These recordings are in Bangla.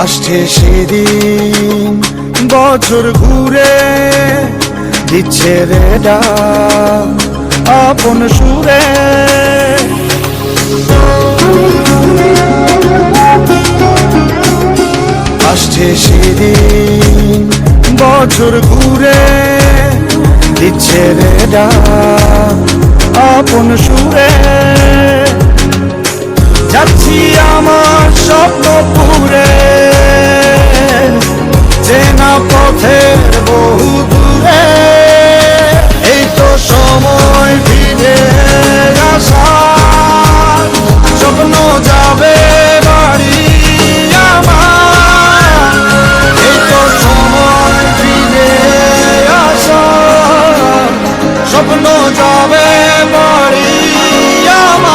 আসছে সেদিন বছর ঘুরে দিচ্ছে রে ডাক আপন সুরে। আসছে সেদিন বছর ঘুরে দিচ্ছে রে ডাক আপন সুরে। যাচ্ছি আমার স্বপ্ন পুরে চেনা পথের বহু দূরে। এই তো সময় ফিরে আসার, স্বপ্ন যাবে বাড়ি আমার। এই তো সময় ফিরে আসার, স্বপ্ন যাবে বাড়ি আমার।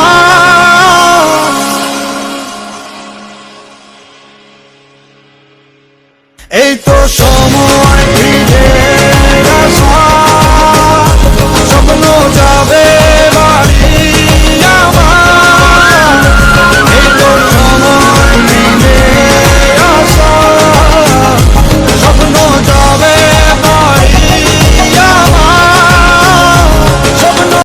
এই তো